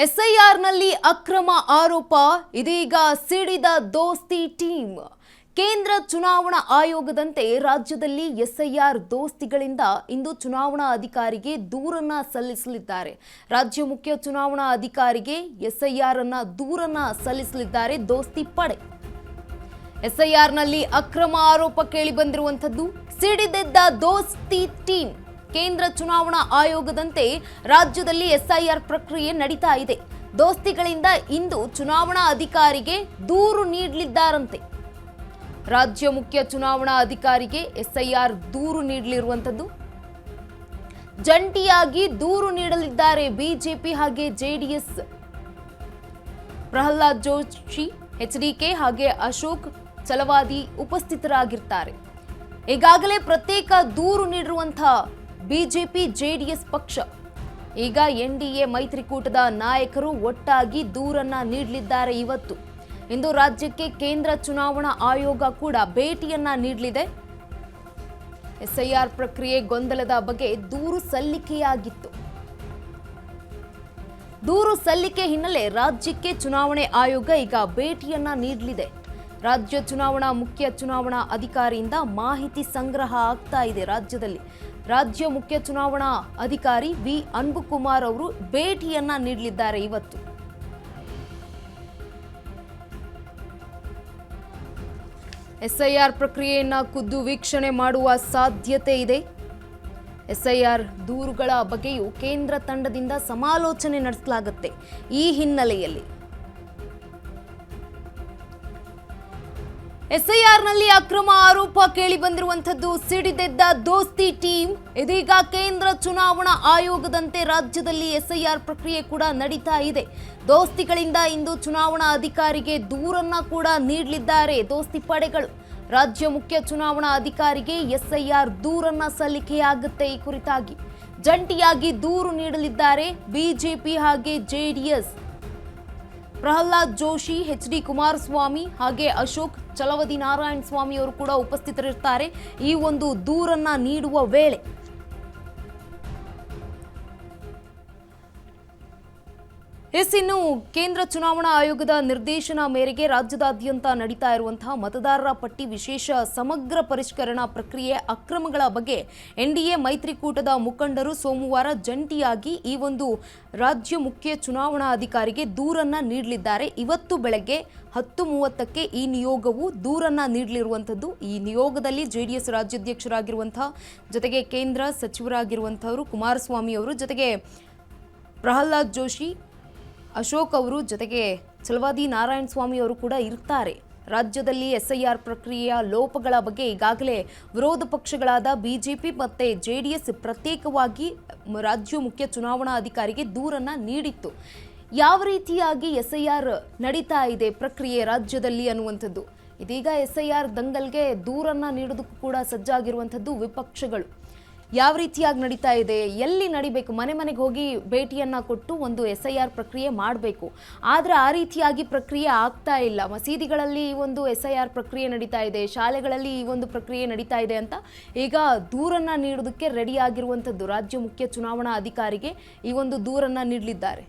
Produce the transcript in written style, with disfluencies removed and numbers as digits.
ಎಸ್ಐಆರ್ನಲ್ಲಿ ಅಕ್ರಮ ಆರೋಪ ಇದೀಗ ಸಿಡಿದ ದೋಸ್ತಿ ಟೀಮ್. ಕೇಂದ್ರ ಚುನಾವಣಾ ಆಯೋಗದಂತೆ ರಾಜ್ಯದಲ್ಲಿ ಎಸ್ಐಆರ್ ದೋಸ್ತಿಗಳಿಂದ ಇಂದು ಚುನಾವಣಾ ಅಧಿಕಾರಿಗೆ ದೂರನ್ನ ಸಲ್ಲಿಸಲಿದ್ದಾರೆ. ರಾಜ್ಯ ಮುಖ್ಯ ಚುನಾವಣಾ ಅಧಿಕಾರಿಗೆ ಎಸ್ಐಆರ್ ಅನ್ನ ದೂರನ್ನ ಸಲ್ಲಿಸಲಿದ್ದಾರೆ ದೋಸ್ತಿ ಪಡೆ. ಎಸ್ಐಆರ್ನಲ್ಲಿ ಅಕ್ರಮ ಆರೋಪ ಕೇಳಿ ಬಂದಿರುವಂತದ್ದು, ಸಿಡಿದೆದ್ದ ದೋಸ್ತಿ ಟೀಮ್. ಕೇಂದ್ರ ಚುನಾವಣಾ ಆಯೋಗದಂತೆ ರಾಜ್ಯದಲ್ಲಿ ಎಸ್ಐಆರ್ ಪ್ರಕ್ರಿಯೆ ನಡೀತಾ ಇದೆ. ದೋಸ್ತಿಗಳಿಂದ ಇಂದು ಚುನಾವಣಾ ಅಧಿಕಾರಿಗೆ ದೂರು ನೀಡಲಿದ್ದಾರಂತೆ. ರಾಜ್ಯ ಮುಖ್ಯ ಚುನಾವಣಾ ಅಧಿಕಾರಿಗೆ ಎಸ್ಐಆರ್ ದೂರು ನೀಡಲಿರುವಂತದ್ದು. ಜಂಟಿಯಾಗಿ ದೂರು ನೀಡಲಿದ್ದಾರೆ ಬಿಜೆಪಿ ಹಾಗೆ ಜೆಡಿಎಸ್. ಪ್ರಹ್ಲಾದ್ ಜೋಶಿ, ಎಚ್ಡಿಕೆ ಹಾಗೆ ಅಶೋಕ್ ಚಲವಾದಿ ಉಪಸ್ಥಿತರಾಗಿರ್ತಾರೆ. ಈಗಾಗಲೇ ಪ್ರತ್ಯೇಕ ದೂರು ನೀಡಿರುವಂತಹ ಬಿಜೆಪಿ ಜೆಡಿಎಸ್ ಪಕ್ಷ ಈಗ ಎನ್ಡಿಎ ಮೈತ್ರಿಕೂಟದ ನಾಯಕರು ಒಟ್ಟಾಗಿ ದೂರನ್ನ ನೀಡಲಿದ್ದಾರೆ. ಇಂದು ರಾಜ್ಯಕ್ಕೆ ಕೇಂದ್ರ ಚುನಾವಣಾ ಆಯೋಗ ಕೂಡ ಭೇಟಿಯನ್ನ ನೀಡಲಿದೆ. ಎಸ್ಐಆರ್ ಪ್ರಕ್ರಿಯೆ ಗೊಂದಲದ ಬಗ್ಗೆ ದೂರು ಸಲ್ಲಿಕೆಯಾಗಿತ್ತು. ದೂರು ಸಲ್ಲಿಕೆ ಹಿನ್ನೆಲೆ ರಾಜ್ಯಕ್ಕೆ ಚುನಾವಣೆ ಆಯೋಗ ಈಗ ಭೇಟಿಯನ್ನ ನೀಡಲಿದೆ. ರಾಜ್ಯ ಚುನಾವಣಾ ಮುಖ್ಯ ಚುನಾವಣಾ ಅಧಿಕಾರಿಯಿಂದ ಮಾಹಿತಿ ಸಂಗ್ರಹ ಆಗ್ತಾ ಇದೆ. ರಾಜ್ಯ ಮುಖ್ಯ ಚುನಾವಣಾ ಅಧಿಕಾರಿ ವಿ ಅನ್ಬುಕುಮಾರ್ ಅವರು ಭೇಟಿಯನ್ನ ನೀಡಲಿದ್ದಾರೆ. ಎಸ್ಐಆರ್ ಪ್ರಕ್ರಿಯೆಯನ್ನ ಖುದ್ದು ವೀಕ್ಷಣೆ ಮಾಡುವ ಸಾಧ್ಯತೆ ಇದೆ. ಎಸ್ಐಆರ್ ದೂರುಗಳ ಬಗ್ಗೆಯೂ ಕೇಂದ್ರ ತಂಡದಿಂದ ಸಮಾಲೋಚನೆ ನಡೆಸಲಾಗುತ್ತೆ. ಈ ಹಿನ್ನೆಲೆಯಲ್ಲಿ ಎಸ್ಐಆರ್ನಲ್ಲಿ ಅಕ್ರಮ ಆರೋಪ ಕೇಳಿ ಬಂದಿರುವಂತದ್ದು, ಸಿಡಿದೆದ್ದ ದೋಸ್ತಿ ಟೀಮ್. ಇದೀಗ ಕೇಂದ್ರ ಚುನಾವಣಾ ಆಯೋಗದಂತೆ ರಾಜ್ಯದಲ್ಲಿ ಎಸ್ಐಆರ್ ಪ್ರಕ್ರಿಯೆ ಕೂಡ ನಡೀತಾ ಇದೆ. ದೋಸ್ತಿಗಳಿಂದ ಇಂದು ಚುನಾವಣಾ ಅಧಿಕಾರಿಗೆ ದೂರನ್ನ ಕೂಡ ನೀಡಲಿದ್ದಾರೆ ದೋಸ್ತಿ ಪಡೆಗಳು. ರಾಜ್ಯ ಮುಖ್ಯ ಚುನಾವಣಾ ಅಧಿಕಾರಿಗೆ ಎಸ್ಐಆರ್ ದೂರನ್ನ ಸಲ್ಲಿಕೆಯಾಗುತ್ತೆ. ಈ ಕುರಿತಾಗಿ ಜಂಟಿಯಾಗಿ ದೂರು ನೀಡಲಿದ್ದಾರೆ ಬಿಜೆಪಿ ಹಾಗೆ ಜೆಡಿಎಸ್. ಪ್ರಹ್ಲಾದ್ ಜೋಶಿ, ಎಚ್ಡಿ ಕುಮಾರಸ್ವಾಮಿ ಹಾಗೆ ಅಶೋಕ್ ಚಲವದಿ ನಾರಾಯಣ ಸ್ವಾಮಿ ಅವರು ಕೂಡ ಉಪಸ್ಥಿತರಿರ್ತಾರೆ ಈ ಒಂದು ದೂರನ್ನ ನೀಡುವ ವೇಳೆ. ಇನ್ನು ಕೇಂದ್ರ ಚುನಾವಣಾ ಆಯೋಗದ ನಿರ್ದೇಶನ ಮೇರೆಗೆ ರಾಜ್ಯದಾದ್ಯಂತ ನಡೀತಾ ಇರುವಂತಹ ಮತದಾರರ ಪಟ್ಟಿ ವಿಶೇಷ ಸಮಗ್ರ ಪರಿಷ್ಕರಣಾ ಪ್ರಕ್ರಿಯೆ ಅಕ್ರಮಗಳ ಬಗ್ಗೆ ಎನ್ಡಿಎ ಮೈತ್ರಿಕೂಟದ ಮುಖಂಡರು ಸೋಮವಾರ ಜಂಟಿಯಾಗಿ ಈ ಒಂದು ರಾಜ್ಯ ಮುಖ್ಯ ಚುನಾವಣಾ ಅಧಿಕಾರಿಗೆ ದೂರನ್ನ ನೀಡಲಿದ್ದಾರೆ. ಇವತ್ತು ಬೆಳಗ್ಗೆ 10:30ಕ್ಕೆ ಈ ನಿಯೋಗವು ದೂರನ್ನ ನೀಡಲಿರುವಂಥದ್ದು. ಈ ನಿಯೋಗದಲ್ಲಿ ಜೆಡಿಎಸ್ ರಾಜ್ಯಾಧ್ಯಕ್ಷರಾಗಿರುವಂತಹ ಜೊತೆಗೆ ಕೇಂದ್ರ ಸಚಿವರಾಗಿರುವಂತಹವರು ಕುಮಾರಸ್ವಾಮಿ ಅವರು, ಜೊತೆಗೆ ಪ್ರಹ್ಲಾದ್ ಜೋಶಿ, ಅಶೋಕ್ ಅವರು, ಜೊತೆಗೆ ಚಲವಾದಿ ನಾರಾಯಣ ಸ್ವಾಮಿ ಅವರು ಕೂಡ ಇರ್ತಾರೆ. ರಾಜ್ಯದಲ್ಲಿ ಎಸ್ಐಆರ್ ಪ್ರಕ್ರಿಯೆಯ ಲೋಪಗಳ ಬಗ್ಗೆ ಈಗಾಗಲೇ ವಿರೋಧ ಪಕ್ಷಗಳಾದ ಬಿಜೆಪಿ ಮತ್ತೆ ಜೆಡಿಎಸ್ ಪ್ರತ್ಯೇಕವಾಗಿ ರಾಜ್ಯ ಮುಖ್ಯ ಚುನಾವಣಾ ಅಧಿಕಾರಿಗೆ ದೂರನ್ನ ನೀಡಿತ್ತು. ಯಾವ ರೀತಿಯಾಗಿ ಎಸ್ಐಆರ್ ನಡೀತಾ ಇದೆ ಪ್ರಕ್ರಿಯೆ ರಾಜ್ಯದಲ್ಲಿ ಅನ್ನುವಂಥದ್ದು. ಇದೀಗ ಎಸ್ಐಆರ್ ದಂಗಲ್ಗೆ ದೂರನ್ನ ನೀಡೋದಕ್ಕೂ ಕೂಡ ಸಜ್ಜಾಗಿರುವಂಥದ್ದು ವಿಪಕ್ಷಗಳು. ಯಾವ ರೀತಿಯಾಗಿ ನಡೀತಾ ಇದೆ, ಎಲ್ಲಿ ನಡಿಬೇಕು, ಮನೆಗೆ ಹೋಗಿ ಭೇಟಿಯನ್ನ ಕೊಟ್ಟು ಒಂದು ಎಸ್ಐಆರ್ ಪ್ರಕ್ರಿಯೆ ಮಾಡಬೇಕು. ಆದರೆ ಆ ರೀತಿಯಾಗಿ ಪ್ರಕ್ರಿಯೆ ಆಗ್ತಾ ಇಲ್ಲ. ಮಸೀದಿಗಳಲ್ಲಿ ಈ ಒಂದು ಎಸ್ಐಆರ್ ಪ್ರಕ್ರಿಯೆ ನಡೀತಾ ಇದೆ, ಶಾಲೆಗಳಲ್ಲಿ ಈ ಒಂದು ಪ್ರಕ್ರಿಯೆ ನಡೀತಾ ಇದೆ ಅಂತ ಈಗ ದೂರನ್ನ ನೀಡೋದಕ್ಕೆ ರೆಡಿ ಆಗಿರುವಂಥದ್ದು. ರಾಜ್ಯ ಮುಖ್ಯ ಚುನಾವಣಾ ಅಧಿಕಾರಿಗೆ ಈ ಒಂದು ದೂರನ್ನ ನೀಡಲಿದ್ದಾರೆ.